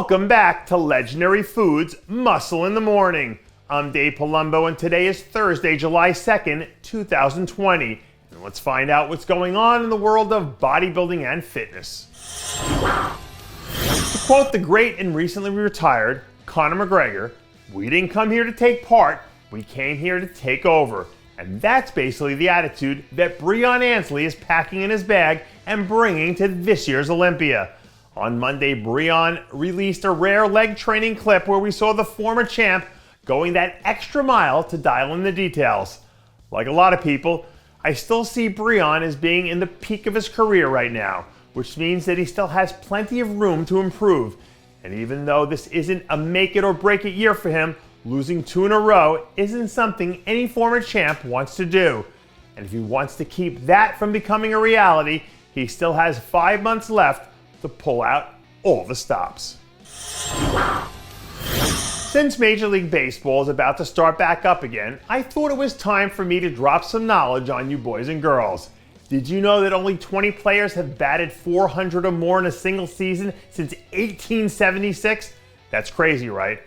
Welcome back to Legendary Foods Muscle in the Morning. I'm Dave Palumbo and today is Thursday, July 2nd, 2020. And let's find out what's going on in the world of bodybuilding and fitness. To quote the great and recently retired Conor McGregor, "We didn't come here to take part, we came here to take over." And that's basically the attitude that Breon Ansley is packing in his bag and bringing to this year's Olympia. On Monday, Breon released a rare leg training clip where we saw the former champ going that extra mile to dial in the details. Like a lot of people, I still see Breon as being in the peak of his career right now, which means that he still has plenty of room to improve. And even though this isn't a make it or break it year for him, losing 2 in a row isn't something any former champ wants to do. And if he wants to keep that from becoming a reality, he still has 5 months left to pull out all the stops. Since Major League Baseball is about to start back up again, I thought it was time for me to drop some knowledge on you boys and girls. Did you know that only 20 players have batted 400 or more in a single season since 1876? That's crazy, right?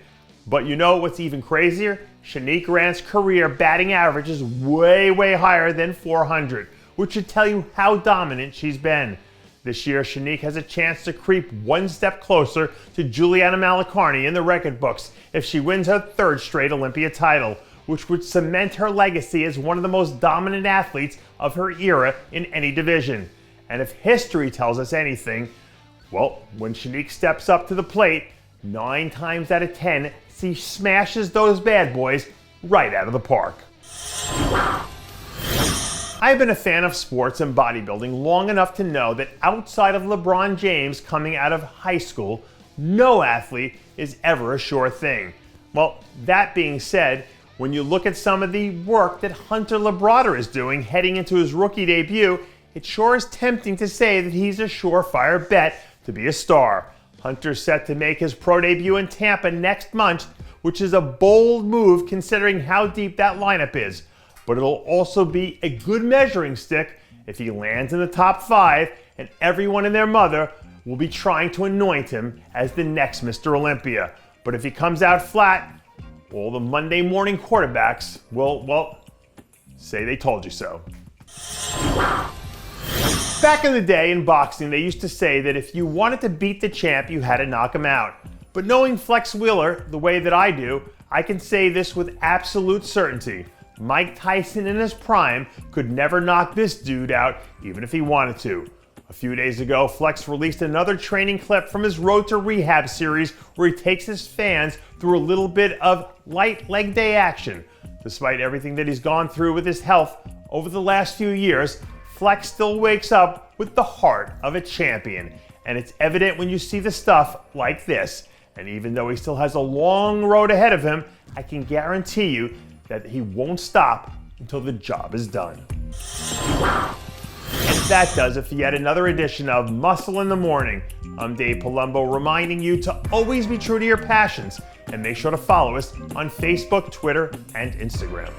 But you know what's even crazier? Shanique Grant's career batting average is way higher than 400, which should tell you how dominant she's been. This year, Shanique has a chance to creep one step closer to Juliana Malacarni in the record books if she wins her 3rd straight Olympia title, which would cement her legacy as one of the most dominant athletes of her era in any division. And if history tells us anything, well, when Shanique steps up to the plate, 9 times out of 10, she smashes those bad boys right out of the park. I've been a fan of sports and bodybuilding long enough to know that outside of LeBron James coming out of high school, no athlete is ever a sure thing. Well, that being said, when you look at some of the work that Hunter Labrada is doing heading into his rookie debut, it sure is tempting to say that he's a surefire bet to be a star. Hunter's set to make his pro debut in Tampa next month, which is a bold move considering how deep that lineup is. But it'll also be a good measuring stick if he lands in the top 5 and everyone and their mother will be trying to anoint him as the next Mr. Olympia. But if he comes out flat, all the Monday morning quarterbacks will say they told you so. Back in the day in boxing, they used to say that if you wanted to beat the champ, you had to knock him out. But knowing Flex Wheeler the way that I do, I can say this with absolute certainty. Mike Tyson in his prime could never knock this dude out even if he wanted to. A few days ago, Flex released another training clip from his Road to Rehab series where he takes his fans through a little bit of light leg day action. Despite everything that he's gone through with his health over the last few years, Flex still wakes up with the heart of a champion. And it's evident when you see the stuff like this. And even though he still has a long road ahead of him, I can guarantee you that he won't stop until the job is done. And that does it for yet another edition of Muscle in the Morning. I'm Dave Palumbo reminding you to always be true to your passions and make sure to follow us on Facebook, Twitter, and Instagram.